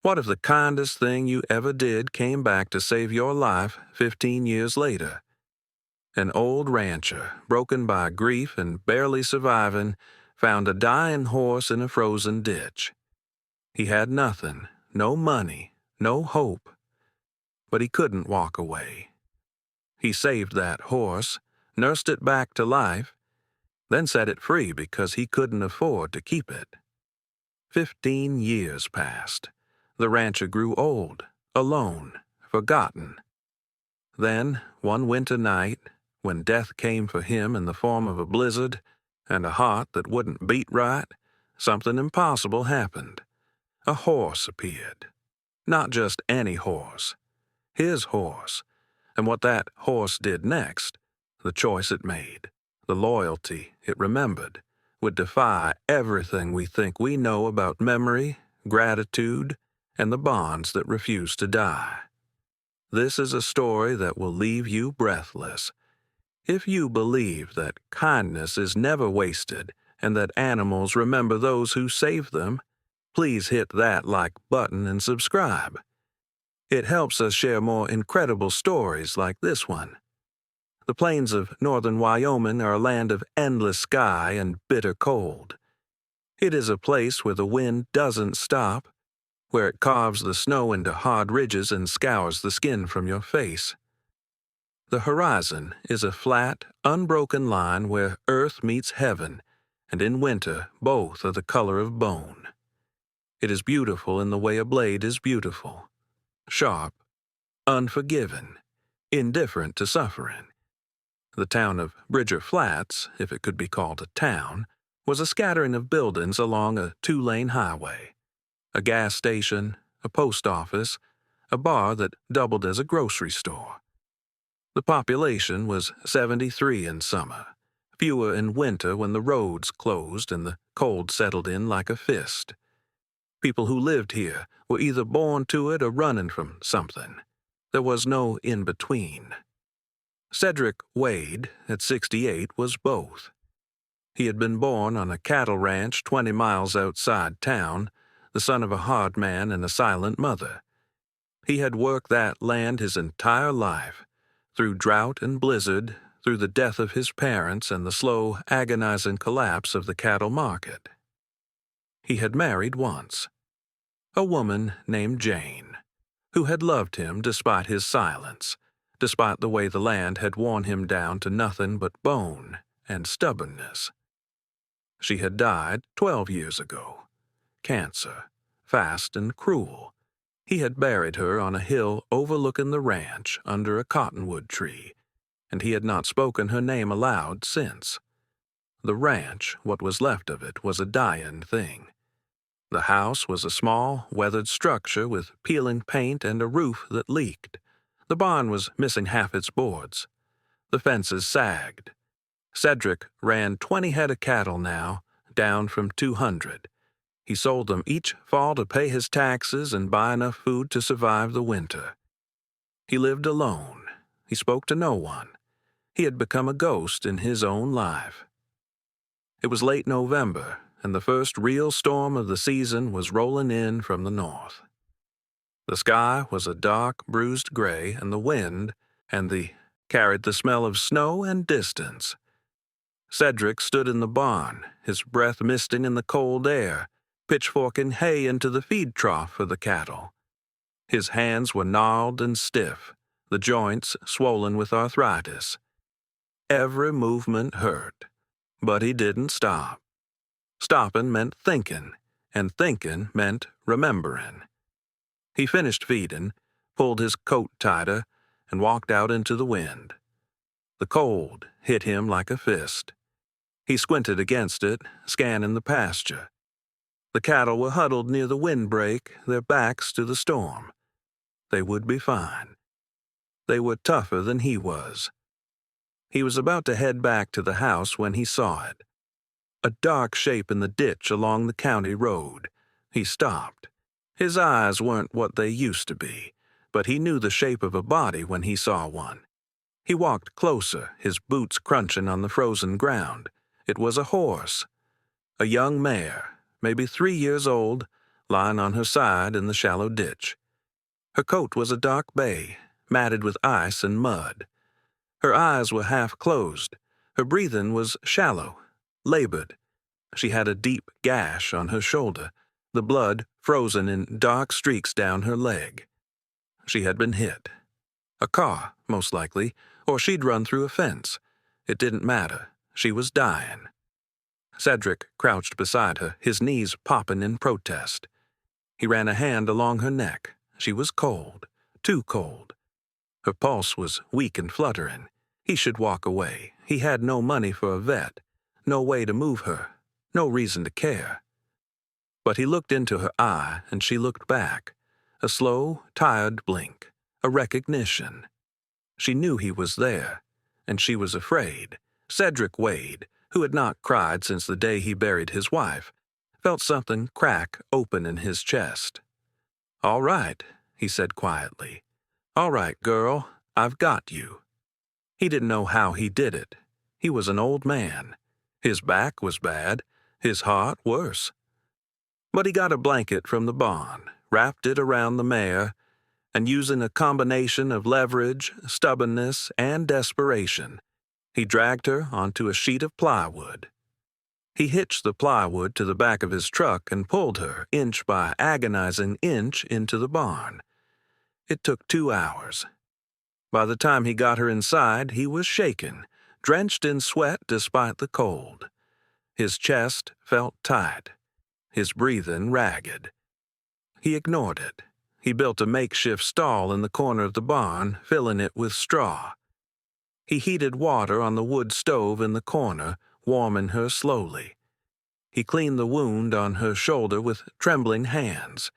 What if the kindest thing you ever did came back to save your life 15 years later? An old rancher, broken by grief and barely surviving, found a dying horse in a frozen ditch. He had nothing, no money, no hope. But he couldn't walk away. He saved that horse, nursed it back to life, then set it free because he couldn't afford to keep it. 15 years passed. The rancher grew old, alone, forgotten. Then, one winter night, when death came for him in the form of a blizzard and a heart that wouldn't beat right, something impossible happened. A horse appeared. Not just any horse. His horse. And what that horse did next, the choice it made, the loyalty it remembered, would defy everything we think we know about memory, gratitude, and the bonds that refuse to die. This is a story that will leave you breathless. If you believe that kindness is never wasted and that animals remember those who save them, please hit that like button and subscribe. It helps us share more incredible stories like this one. The plains of northern Wyoming are a land of endless sky and bitter cold. It is a place where the wind doesn't stop, where it carves the snow into hard ridges and scours the skin from your face. The horizon is a flat, unbroken line where earth meets heaven, and in winter both are the color of bone. It is beautiful in the way a blade is beautiful. Sharp, unforgiving, indifferent to suffering. The town of Bridger Flats, if it could be called a town, was a scattering of buildings along a two-lane highway. A gas station, a post office, a bar that doubled as a grocery store. The population was 73 in summer, fewer in winter when the roads closed and the cold settled in like a fist. People who lived here were either born to it or running from something. There was no in-between. Cedric Wade, at 68, was both. He had been born on a cattle ranch 20 miles outside town, the son of a hard man and a silent mother. He had worked that land his entire life, through drought and blizzard, through the death of his parents and the slow, agonizing collapse of the cattle market. He had married once, a woman named Jane, who had loved him despite his silence, despite the way the land had worn him down to nothing but bone and stubbornness. She had died 12 years ago. Cancer, fast and cruel. He had buried her on a hill overlooking the ranch under a cottonwood tree, and he had not spoken her name aloud since. The ranch, what was left of it, was a dying thing. The house was a small, weathered structure with peeling paint and a roof that leaked. The barn was missing half its boards. The fences sagged. Cedric ran 20 head of cattle now, down from 200. He sold them each fall to pay his taxes and buy enough food to survive the winter. He lived alone. He spoke to no one. He had become a ghost in his own life. It was late November, and the first real storm of the season was rolling in from the north. The sky was a dark, bruised gray, and the wind carried the smell of snow and distance. Cedric stood in the barn, his breath misting in the cold air, pitchforking hay into the feed trough for the cattle. His hands were gnarled and stiff, the joints swollen with arthritis. Every movement hurt, but he didn't stop. Stopping meant thinking, and thinking meant remembering. He finished feeding, pulled his coat tighter, and walked out into the wind. The cold hit him like a fist. He squinted against it, scanning the pasture. The cattle were huddled near the windbreak, their backs to the storm. They would be fine. They were tougher than he was. He was about to head back to the house when he saw it. A dark shape in the ditch along the county road. He stopped. His eyes weren't what they used to be, but he knew the shape of a body when he saw one. He walked closer, his boots crunching on the frozen ground. It was a horse. A young mare, maybe 3 years old, lying on her side in the shallow ditch. Her coat was a dark bay, matted with ice and mud. Her eyes were half closed. Her breathing was shallow, labored. She had a deep gash on her shoulder, the blood frozen in dark streaks down her leg. She had been hit. A car, most likely, or she'd run through a fence. It didn't matter. She was dying. Cedric crouched beside her, his knees popping in protest. He ran a hand along her neck. She was cold, too cold. Her pulse was weak and fluttering. He should walk away. He had no money for a vet, no way to move her, no reason to care. But he looked into her eye, and she looked back. A slow, tired blink, a recognition. She knew he was there, and she was afraid. Cedric Wade, who had not cried since the day he buried his wife, felt something crack open in his chest. "All right," he said quietly. "All right, girl, I've got you." He didn't know how he did it. He was an old man. His back was bad, his heart worse. But he got a blanket from the barn, wrapped it around the mare, and using a combination of leverage, stubbornness, and desperation, he dragged her onto a sheet of plywood. He hitched the plywood to the back of his truck and pulled her, inch by agonizing inch, into the barn. It took 2 hours. By the time he got her inside, he was shaken, drenched in sweat despite the cold. His chest felt tight, his breathing ragged. He ignored it. He built a makeshift stall in the corner of the barn, filling it with straw. He heated water on the wood stove in the corner, warming her slowly. He cleaned the wound on her shoulder with trembling hands,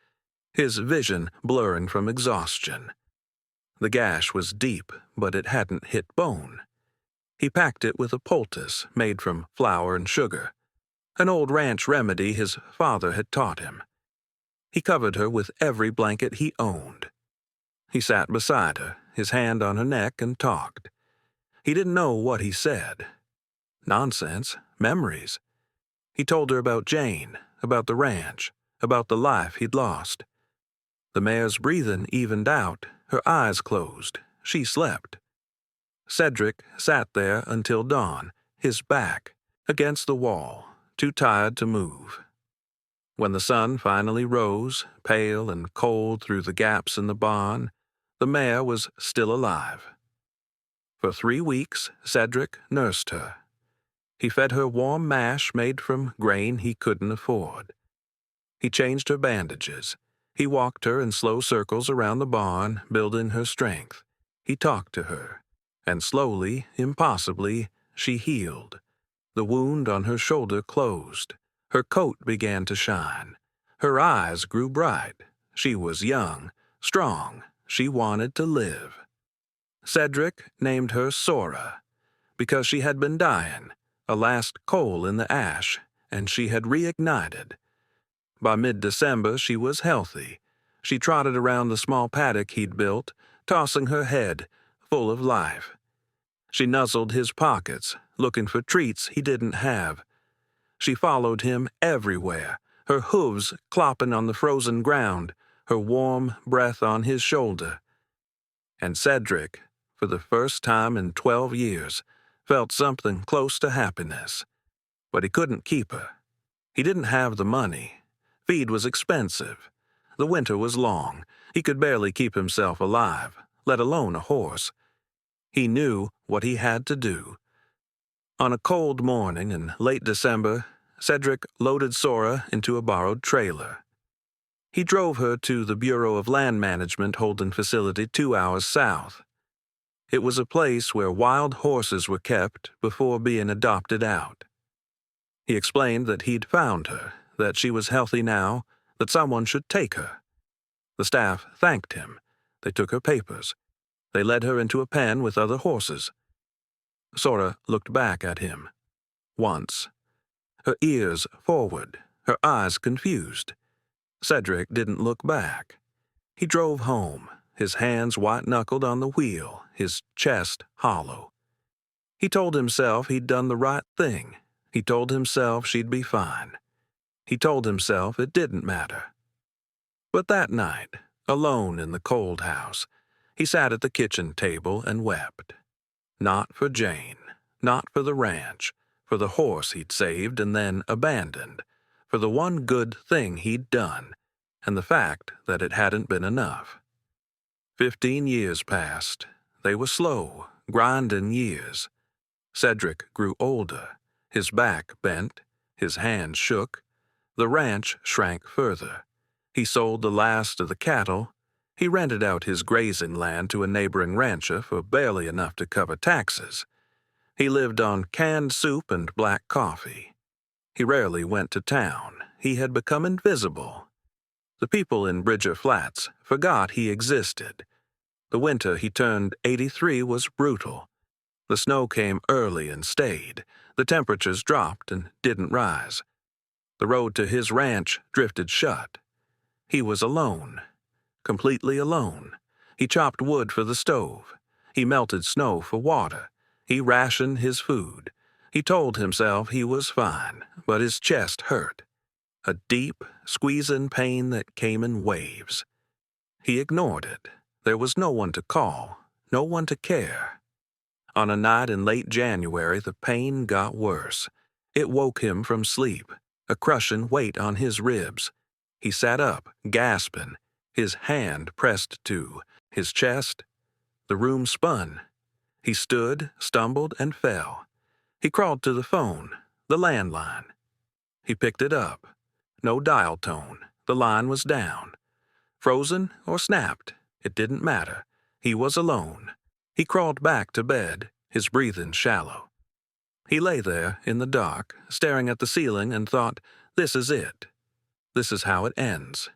his vision blurring from exhaustion. The gash was deep, but it hadn't hit bone. He packed it with a poultice made from flour and sugar, an old ranch remedy his father had taught him. He covered her with every blanket he owned. He sat beside her, his hand on her neck, and talked. He didn't know what he said. Nonsense, memories. He told her about Jane, about the ranch, about the life he'd lost. The mare's breathing evened out, her eyes closed. She slept. Cedric sat there until dawn, his back against the wall, too tired to move. When the sun finally rose, pale and cold through the gaps in the barn, the mare was still alive. For 3 weeks, Cedric nursed her. He fed her warm mash made from grain he couldn't afford. He changed her bandages. He walked her in slow circles around the barn, building her strength. He talked to her, and slowly, impossibly, she healed. The wound on her shoulder closed. Her coat began to shine. Her eyes grew bright. She was young, strong. She wanted to live. Cedric named her Sora, because she had been dying, a last coal in the ash, and she had reignited. By mid-December she was healthy. She trotted around the small paddock he'd built, tossing her head, full of life. She nuzzled his pockets, looking for treats he didn't have. She followed him everywhere, her hooves clopping on the frozen ground, her warm breath on his shoulder. And Cedric, for the first time in 12 years, felt something close to happiness. But he couldn't keep her. He didn't have the money. Feed was expensive. The winter was long. He could barely keep himself alive, let alone a horse. He knew what he had to do. On a cold morning in late December, Cedric loaded Sora into a borrowed trailer. He drove her to the Bureau of Land Management holding facility 2 hours south. It was a place where wild horses were kept before being adopted out. He explained that he'd found her, that she was healthy now, that someone should take her. The staff thanked him. They took her papers. They led her into a pen with other horses. Sora looked back at him. Once. Her ears forward, her eyes confused. Cedric didn't look back. He drove home, his hands white-knuckled on the wheel, his chest hollow. He told himself he'd done the right thing. He told himself she'd be fine. He told himself it didn't matter. But that night, alone in the cold house, he sat at the kitchen table and wept. Not for Jane, not for the ranch, for the horse he'd saved and then abandoned, for the one good thing he'd done, and the fact that it hadn't been enough. 15 years passed. They were slow, grinding years. Cedric grew older. His back bent. His hands shook. The ranch shrank further. He sold the last of the cattle. He rented out his grazing land to a neighboring rancher for barely enough to cover taxes. He lived on canned soup and black coffee. He rarely went to town. He had become invisible. The people in Bridger Flats forgot he existed. The winter he turned 83 was brutal. The snow came early and stayed. The temperatures dropped and didn't rise. The road to his ranch drifted shut. He was alone, completely alone. He chopped wood for the stove. He melted snow for water. He rationed his food. He told himself he was fine, but his chest hurt. A deep, squeezing pain that came in waves. He ignored it. There was no one to call, no one to care. On a night in late January, the pain got worse. It woke him from sleep, a crushing weight on his ribs. He sat up, gasping, his hand pressed to his chest. The room spun. He stood, stumbled, and fell. He crawled to the phone, the landline. He picked it up. No dial tone. The line was down. Frozen or snapped, it didn't matter. He was alone. He crawled back to bed, his breathing shallow. He lay there in the dark, staring at the ceiling, and thought, this is it. This is how it ends.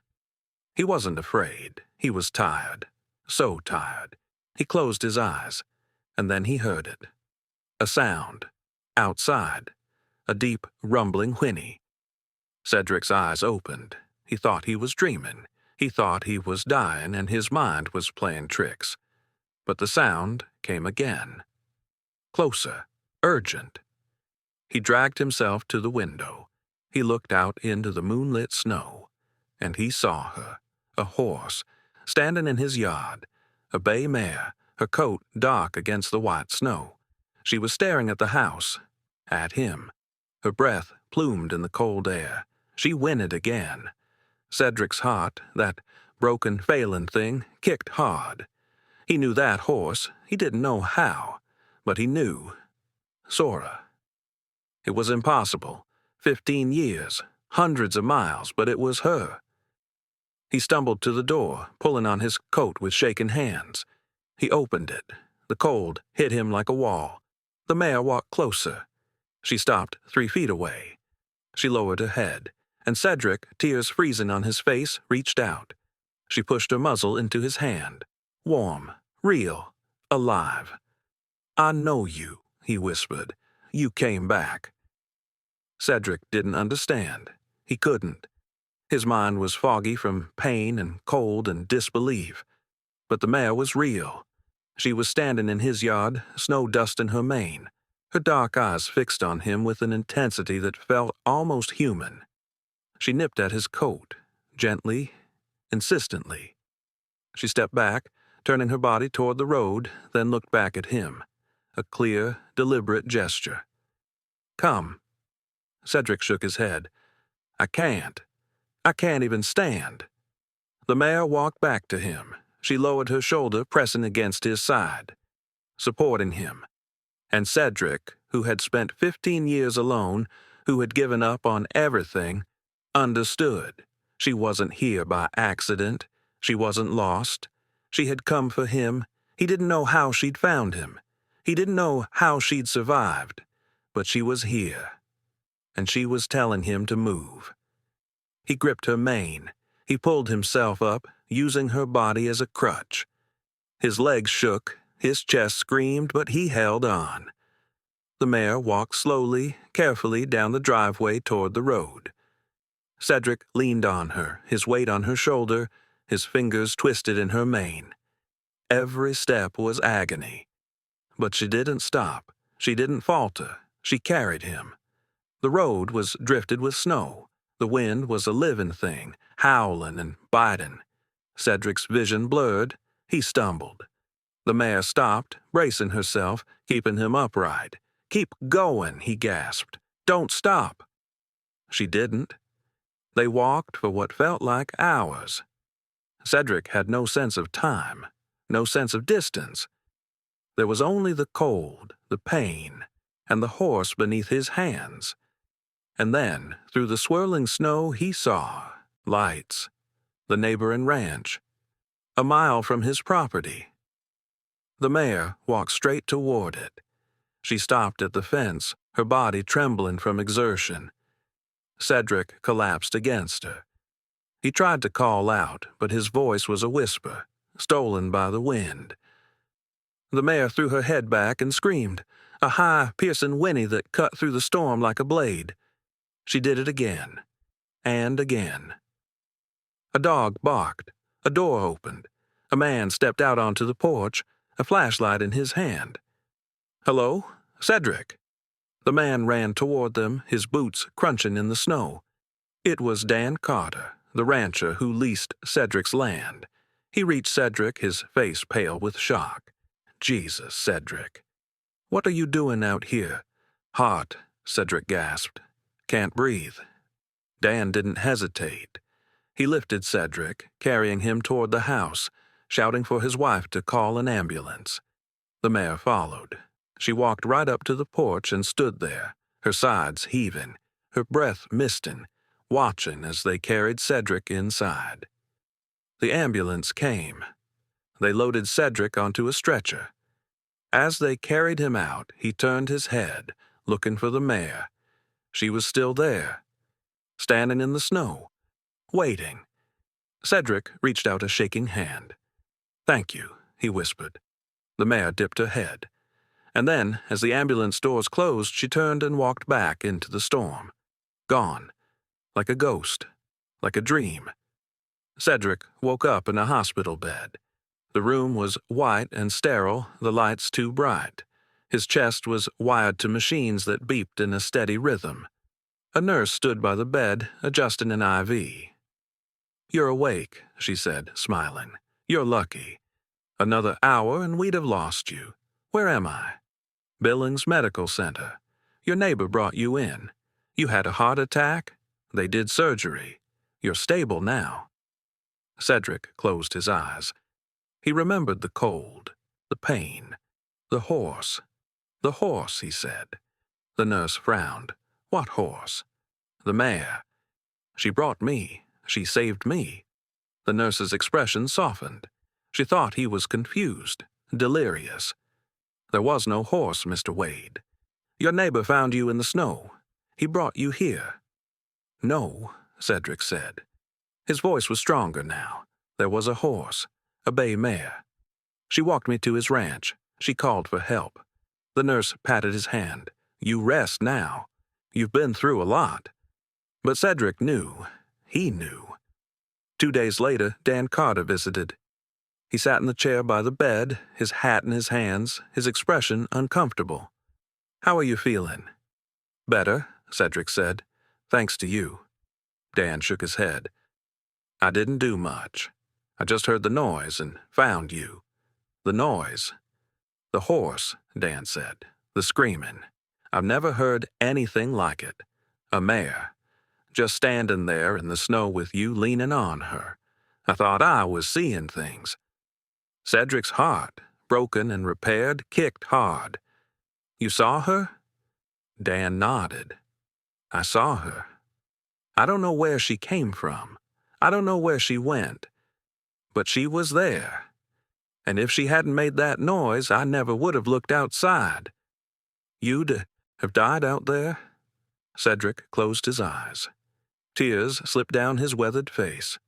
He wasn't afraid. He was tired. So tired. He closed his eyes, and then he heard it. A sound. Outside. A deep, rumbling whinny. Cedric's eyes opened. He thought he was dreaming. He thought he was dying and his mind was playing tricks. But the sound came again. Closer. Urgent. He dragged himself to the window. He looked out into the moonlit snow, and he saw her, a horse, standing in his yard, a bay mare, her coat dark against the white snow. She was staring at the house, at him. Her breath plumed in the cold air. She whinnied again. Cedric's heart, that broken, failing thing, kicked hard. He knew that horse. He didn't know how, but he knew. Sora. It was impossible. 15 years, hundreds of miles, but it was her. He stumbled to the door, pulling on his coat with shaking hands. He opened it. The cold hit him like a wall. The mare walked closer. She stopped 3 feet away. She lowered her head, and Cedric, tears freezing on his face, reached out. She pushed her muzzle into his hand. Warm, real, alive. I know you, he whispered. You came back. Cedric didn't understand. He couldn't. His mind was foggy from pain and cold and disbelief. But the mare was real. She was standing in his yard, snow dusting her mane, her dark eyes fixed on him with an intensity that felt almost human. She nipped at his coat, gently, insistently. She stepped back, turning her body toward the road, then looked back at him. A clear, deliberate gesture. Come. Cedric shook his head. I can't. I can't even stand. The mare walked back to him. She lowered her shoulder, pressing against his side, supporting him. And Cedric, who had spent 15 years alone, who had given up on everything, understood. She wasn't here by accident. She wasn't lost. She had come for him. He didn't know how she'd found him. He didn't know how she'd survived. But she was here. And she was telling him to move. He gripped her mane. He pulled himself up, using her body as a crutch. His legs shook, his chest screamed, but he held on. The mare walked slowly, carefully down the driveway toward the road. Cedric leaned on her, his weight on her shoulder, his fingers twisted in her mane. Every step was agony. But she didn't stop. She didn't falter. She carried him. The road was drifted with snow. The wind was a living thing, howling and biting. Cedric's vision blurred. He stumbled. The mare stopped, bracing herself, keeping him upright. "Keep going," he gasped. "Don't stop." She didn't. They walked for what felt like hours. Cedric had no sense of time, no sense of distance. There was only the cold, the pain, and the horse beneath his hands. And then, through the swirling snow, he saw lights, the neighboring ranch, a mile from his property. The mare walked straight toward it. She stopped at the fence, her body trembling from exertion. Cedric collapsed against her. He tried to call out, but his voice was a whisper, stolen by the wind. The mare threw her head back and screamed, a high, piercing whinny that cut through the storm like a blade. She did it again, and again. A dog barked. A door opened. A man stepped out onto the porch, a flashlight in his hand. "Hello? Cedric." The man ran toward them, his boots crunching in the snow. It was Dan Carter, the rancher who leased Cedric's land. He reached Cedric, his face pale with shock. "Jesus, Cedric. What are you doing out here?" "Hot," Cedric gasped. "Can't breathe." Dan didn't hesitate. He lifted Cedric, carrying him toward the house, shouting for his wife to call an ambulance. The mare followed. She walked right up to the porch and stood there, her sides heaving, her breath misting, watching as they carried Cedric inside. The ambulance came. They loaded Cedric onto a stretcher. As they carried him out, he turned his head, looking for the mare. She was still there, standing in the snow, waiting. Cedric reached out a shaking hand. "Thank you," he whispered. The mare dipped her head. And then, as the ambulance doors closed, she turned and walked back into the storm. Gone. Like a ghost. Like a dream. Cedric woke up in a hospital bed. The room was white and sterile, the lights too bright. His chest was wired to machines that beeped in a steady rhythm. A nurse stood by the bed, adjusting an IV. "You're awake," she said, smiling. "You're lucky. Another hour and we'd have lost you. Where am I?" "Billings Medical Center. Your neighbor brought you in. You had a heart attack. They did surgery. You're stable now." Cedric closed his eyes. He remembered the cold, the pain, the horse. "The horse," he said. The nurse frowned. "What horse?" "The mare. She brought me. She saved me." The nurse's expression softened. She thought he was confused, delirious. "There was no horse, Mr. Wade. Your neighbor found you in the snow. He brought you here." "No," Cedric said. His voice was stronger now. "There was a horse, a bay mare. She walked me to his ranch. She called for help." The nurse patted his hand. "You rest now. You've been through a lot." But Cedric knew. He knew. 2 days later, Dan Carter visited. He sat in the chair by the bed, his hat in his hands, his expression uncomfortable. "How are you feeling?" "Better," Cedric said. "Thanks to you." Dan shook his head. "I didn't do much. I just heard the noise and found you." "The noise?" "The horse," Dan said. "The screaming. I've never heard anything like it. A mare. Just standing there in the snow with you leaning on her. I thought I was seeing things. Cedric's heart, broken and repaired, kicked hard. You saw her?" Dan nodded. "I saw her. I don't know where she came from. I don't know where she went. But she was there. And if she hadn't made that noise, I never would have looked outside. You'd have died out there?" Cedric closed his eyes. Tears slipped down his weathered face.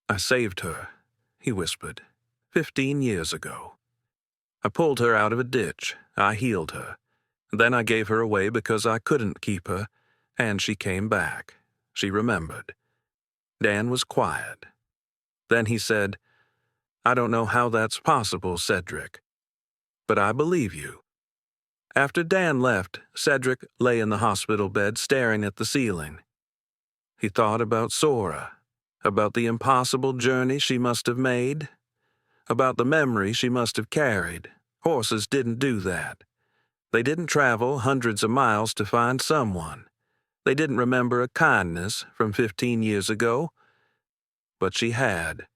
"I saved her," he whispered, 15 years ago. I pulled her out of a ditch. I healed her. Then I gave her away because I couldn't keep her, and she came back. She remembered." Dan was quiet. Then he said, "I don't know how that's possible, Cedric. But I believe you." After Dan left, Cedric lay in the hospital bed staring at the ceiling. He thought about Sora, about the impossible journey she must have made, about the memory she must have carried. Horses didn't do that. They didn't travel hundreds of miles to find someone. They didn't remember a kindness from 15 years ago. But she had.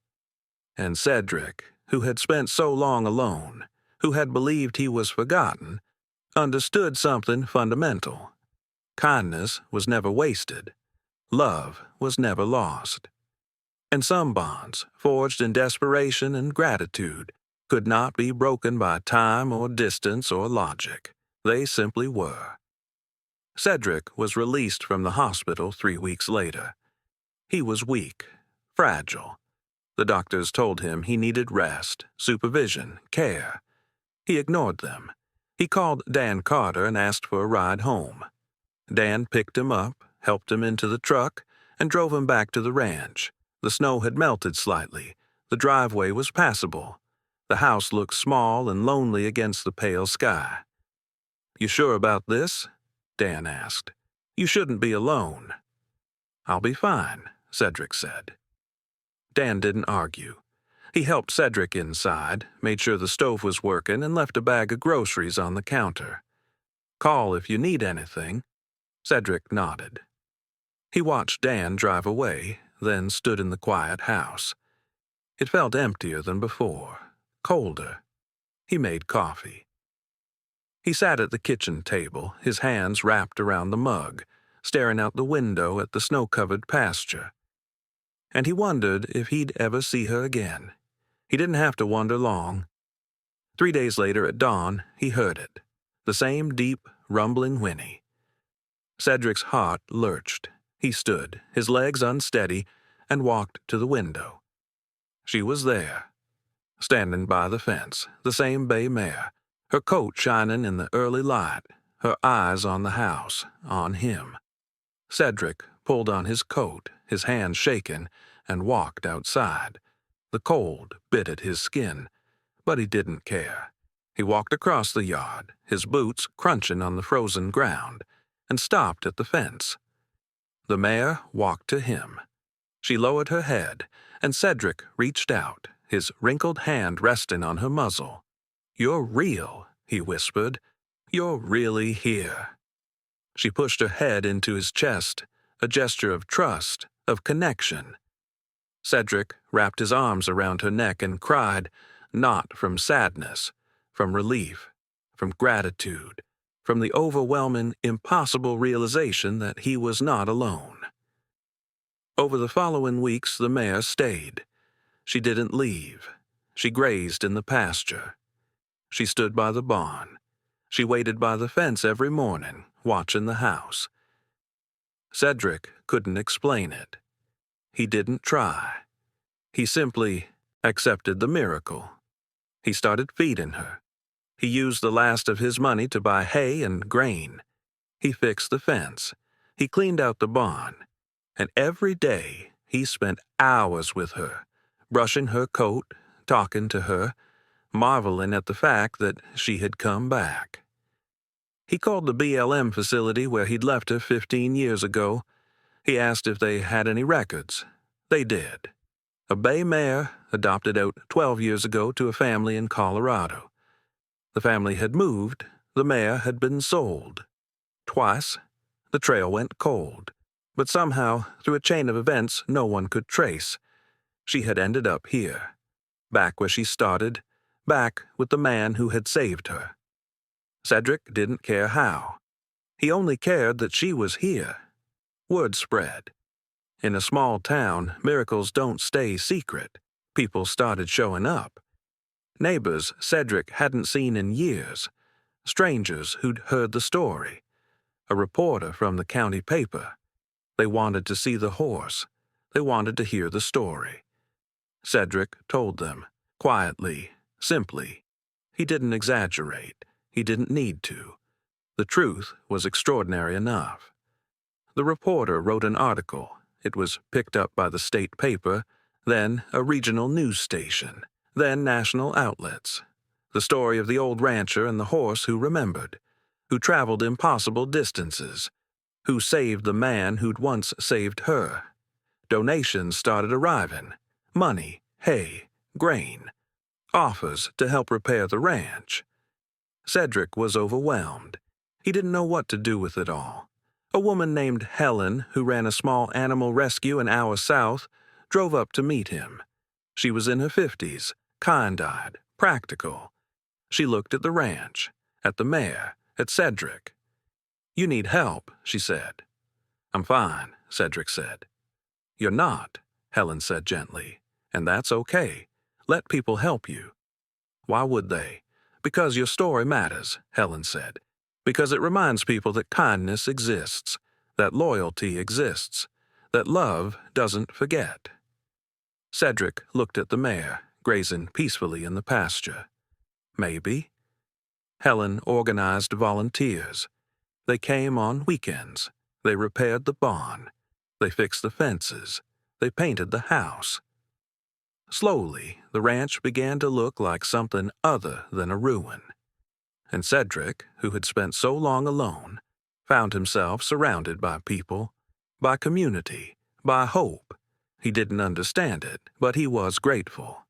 And Cedric, who had spent so long alone, who had believed he was forgotten, understood something fundamental. Kindness was never wasted. Love was never lost. And some bonds, forged in desperation and gratitude, could not be broken by time or distance or logic. They simply were. Cedric was released from the hospital 3 weeks later. He was weak, fragile. The doctors told him he needed rest, supervision, care. He ignored them. He called Dan Carter and asked for a ride home. Dan picked him up, helped him into the truck, and drove him back to the ranch. The snow had melted slightly. The driveway was passable. The house looked small and lonely against the pale sky. "You sure about this?" Dan asked. "You shouldn't be alone." "I'll be fine," Cedric said. Dan didn't argue. He helped Cedric inside, made sure the stove was working, and left a bag of groceries on the counter. "Call if you need anything." Cedric nodded. He watched Dan drive away, then stood in the quiet house. It felt emptier than before, colder. He made coffee. He sat at the kitchen table, his hands wrapped around the mug, staring out the window at the snow-covered pasture. And he wondered if he'd ever see her again. He didn't have to wonder long. 3 days later at dawn, he heard it. The same deep, rumbling whinny. Cedric's heart lurched. He stood, his legs unsteady, and walked to the window. She was there, standing by the fence, the same bay mare, her coat shining in the early light, her eyes on the house, on him. Cedric pulled on his coat, his hands shaking, and walked outside. The cold bit at his skin, but he didn't care. He walked across the yard, his boots crunching on the frozen ground, and stopped at the fence. The mare walked to him. She lowered her head, and Cedric reached out, his wrinkled hand resting on her muzzle. "You're real," he whispered. "You're really here." She pushed her head into his chest, a gesture of trust, of connection. Cedric wrapped his arms around her neck and cried, not from sadness, from relief, from gratitude, from the overwhelming, impossible realization that he was not alone. Over the following weeks, the mare stayed. She didn't leave. She grazed in the pasture. She stood by the barn. She waited by the fence every morning, watching the house. Cedric couldn't explain it. He didn't try. He simply accepted the miracle. He started feeding her. He used the last of his money to buy hay and grain. He fixed the fence. He cleaned out the barn. And every day he spent hours with her, brushing her coat, talking to her, marveling at the fact that she had come back. He called the BLM facility where he'd left her 15 years ago. He asked if they had any records. They did. A bay mare adopted out 12 years ago to a family in Colorado. The family had moved. The mare had been sold. Twice, the trail went cold. But somehow, through a chain of events no one could trace, she had ended up here, back where she started, back with the man who had saved her. Cedric didn't care how. He only cared that she was here. Word spread. In a small town, miracles don't stay secret. People started showing up. Neighbors Cedric hadn't seen in years. Strangers who'd heard the story. A reporter from the county paper. They wanted to see the horse. They wanted to hear the story. Cedric told them, quietly, simply. He didn't exaggerate. He didn't need to. The truth was extraordinary enough. The reporter wrote an article. It was picked up by the state paper, then a regional news station, then national outlets. The story of the old rancher and the horse who remembered, who traveled impossible distances, who saved the man who'd once saved her. Donations started arriving. Money, hay, grain. Offers to help repair the ranch. Cedric was overwhelmed. He didn't know what to do with it all. A woman named Helen, who ran a small animal rescue an hour south, drove up to meet him. She was in her 50s, kind-eyed, practical. She looked at the ranch, at the mayor, at Cedric. "You need help," she said. "I'm fine," Cedric said. "You're not," Helen said gently, "and that's okay. Let people help you." "Why would they?" "Because your story matters," Helen said. "Because it reminds people that kindness exists, that loyalty exists, that love doesn't forget." Cedric looked at the mare, grazing peacefully in the pasture. Maybe. Helen organized volunteers. They came on weekends. They repaired the barn. They fixed the fences. They painted the house. Slowly, the ranch began to look like something other than a ruin. And Cedric, who had spent so long alone, found himself surrounded by people, by community, by hope. He didn't understand it, but he was grateful.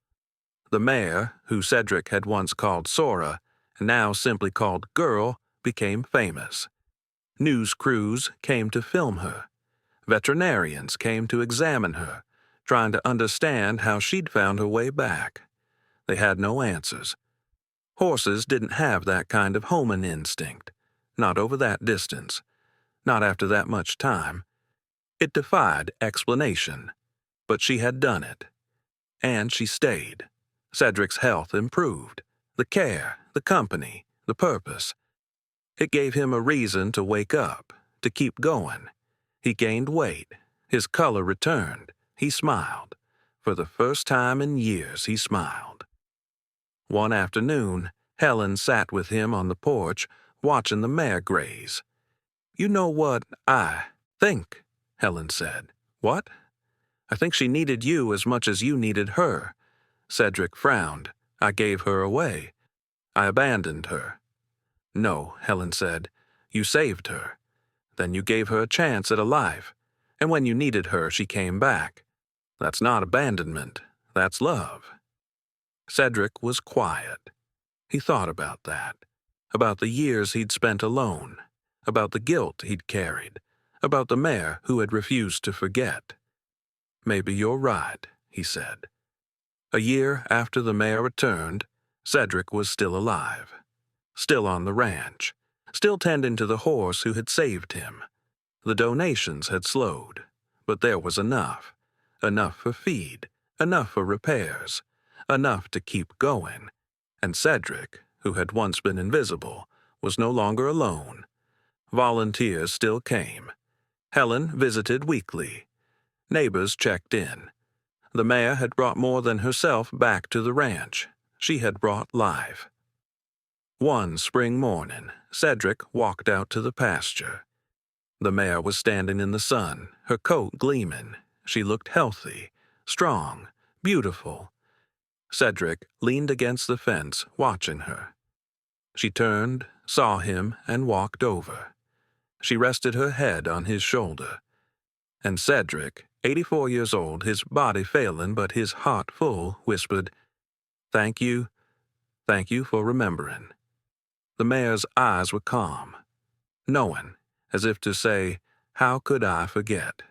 The mare, who Cedric had once called Sora, and now simply called Girl, became famous. News crews came to film her. Veterinarians came to examine her, trying to understand how she'd found her way back. They had no answers. Horses didn't have that kind of homing instinct. Not over that distance. Not after that much time. It defied explanation. But she had done it. And she stayed. Cedric's health improved. The care, the company, the purpose. It gave him a reason to wake up, to keep going. He gained weight. His color returned. He smiled. For the first time in years, he smiled. One afternoon, Helen sat with him on the porch, watching the mare graze. "You know what I think," Helen said. "What?" "I think she needed you as much as you needed her." Cedric frowned. "I gave her away. I abandoned her." "No," Helen said. "You saved her. Then you gave her a chance at a life. And when you needed her, she came back. That's not abandonment. That's love." Cedric was quiet. He thought about that. About the years he'd spent alone. About the guilt he'd carried. About the mare who had refused to forget. "Maybe you're right," he said. A year after the mare returned, Cedric was still alive. Still on the ranch. Still tending to the horse who had saved him. The donations had slowed, but there was enough. Enough for feed. Enough for repairs. Enough to keep going. And Cedric, who had once been invisible, was no longer alone. Volunteers still came. Helen visited weekly. Neighbors checked in. The mare had brought more than herself back to the ranch. She had brought life. One spring morning, Cedric walked out to the pasture. The mare was standing in the sun, her coat gleaming. She looked healthy, strong, beautiful. Cedric leaned against the fence, watching her. She turned, saw him, and walked over. She rested her head on his shoulder. And Cedric, 84 years old, his body failing but his heart full, whispered, thank you for remembering." The mare's eyes were calm, knowing, as if to say, how could I forget?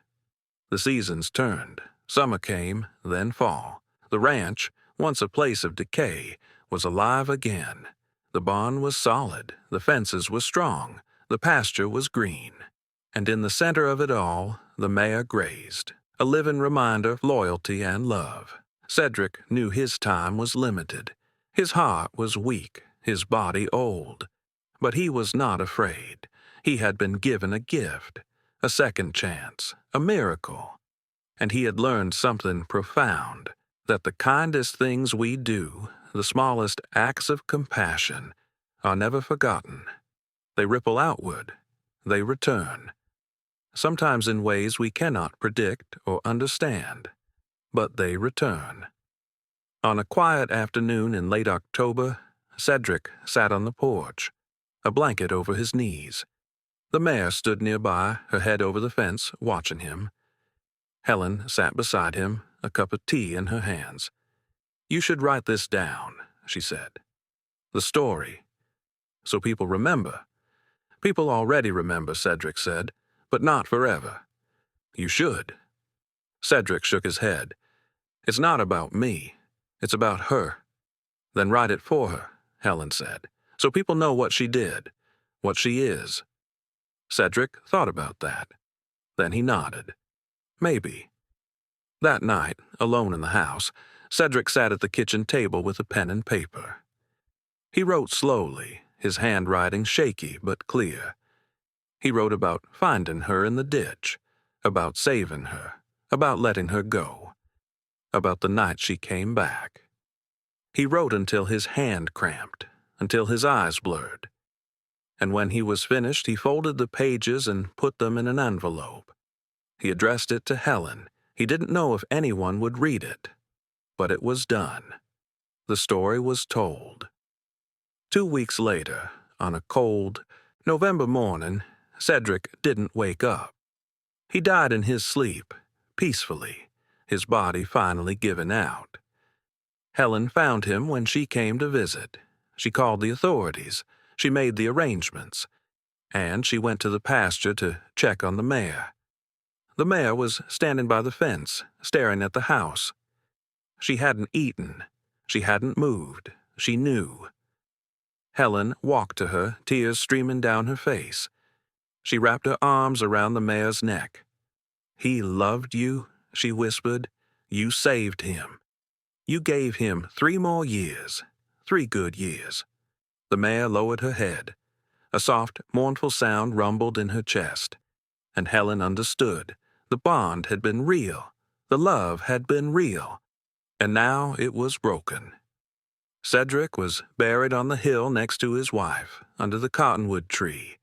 The seasons turned. Summer came, then fall. The ranch, once a place of decay, was alive again. The barn was solid, the fences were strong, the pasture was green. And in the center of it all, the mare grazed, a living reminder of loyalty and love. Cedric knew his time was limited. His heart was weak, his body old. But he was not afraid. He had been given a gift, a second chance, a miracle. And he had learned something profound, that the kindest things we do, the smallest acts of compassion, are never forgotten. They ripple outward. They return. Sometimes in ways we cannot predict or understand, but they return. On a quiet afternoon in late October, Cedric sat on the porch, a blanket over his knees. The mare stood nearby, her head over the fence, watching him. Helen sat beside him, a cup of tea in her hands. "You should write this down," she said. "The story. So people remember." "People already remember," Cedric said, "but not forever." "You should." Cedric shook his head. "It's not about me. It's about her." "Then write it for her," Helen said, "so people know what she did, what she is." Cedric thought about that. Then he nodded. Maybe. That night, alone in the house, Cedric sat at the kitchen table with a pen and paper. He wrote slowly, his handwriting shaky but clear. He wrote about finding her in the ditch, about saving her, about letting her go, about the night she came back. He wrote until his hand cramped, until his eyes blurred. And when he was finished, he folded the pages and put them in an envelope. He addressed it to Helen. He didn't know if anyone would read it. But it was done. The story was told. 2 weeks later, on a cold November morning, Cedric didn't wake up. He died in his sleep, peacefully, his body finally giving out. Helen found him when she came to visit. She called the authorities. She made the arrangements. And she went to the pasture to check on the mare. The mare was standing by the fence, staring at the house. She hadn't eaten. She hadn't moved. She knew. Helen walked to her, tears streaming down her face. She wrapped her arms around the mare's neck. "He loved you," she whispered. "You saved him. You gave him 3 more years, 3 good years." The mare lowered her head. A soft, mournful sound rumbled in her chest. And Helen understood. The bond had been real. The love had been real. And now it was broken. Cedric was buried on the hill next to his wife, under the cottonwood tree.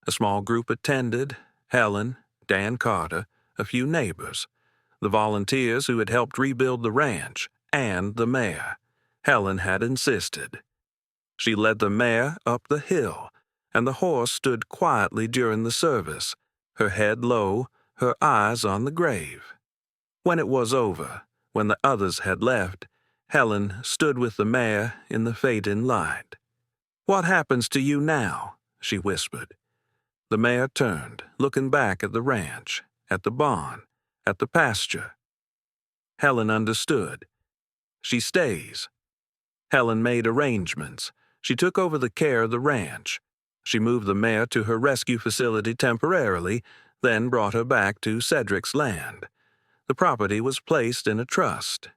A small group attended: Helen, Dan Carter, a few neighbors, the volunteers who had helped rebuild the ranch, and the mare. Helen had insisted. She led the mare up the hill, and the horse stood quietly during the service, her head low, her eyes on the grave. When it was over, when the others had left, Helen stood with the mare in the fading light. "What happens to you now?" she whispered. The mare turned, looking back at the ranch, at the barn, at the pasture. Helen understood. "She stays." Helen made arrangements. She took over the care of the ranch. She moved the mare to her rescue facility temporarily, then brought her back to Cedric's land. The property was placed in a trust.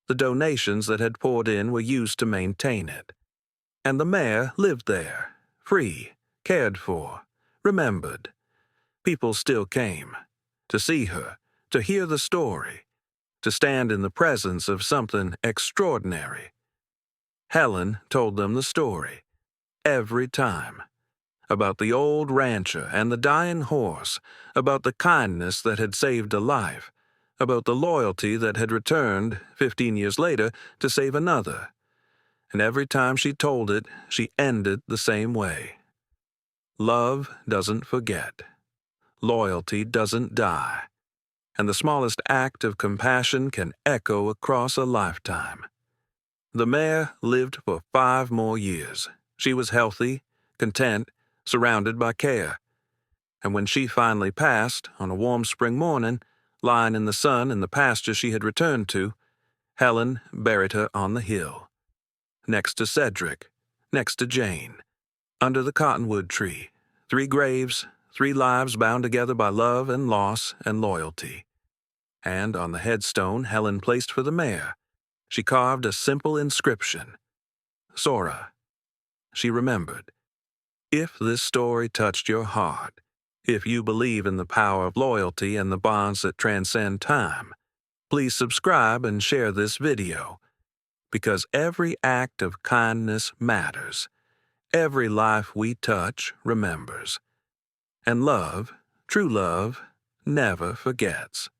The donations that had poured in were used to maintain it. And the mare lived there, free, cared for, remembered. People still came, to see her, to hear the story, to stand in the presence of something extraordinary. Helen told them the story, every time, about the old rancher and the dying horse, about the kindness that had saved a life, about the loyalty that had returned 15 years later to save another. And every time she told it, she ended the same way. Love doesn't forget. Loyalty doesn't die. And the smallest act of compassion can echo across a lifetime. The mare lived for 5 more years. She was healthy, content, surrounded by care. And when she finally passed, on a warm spring morning, lying in the sun in the pasture she had returned to, Helen buried her on the hill. Next to Cedric, next to Jane, under the cottonwood tree, 3 graves, 3 lives bound together by love and loss and loyalty. And on the headstone Helen placed for the mare, she carved a simple inscription. Sora. She remembered. If this story touched your heart, if you believe in the power of loyalty and the bonds that transcend time, please subscribe and share this video, because every act of kindness matters. Every life we touch remembers. And love, true love, never forgets.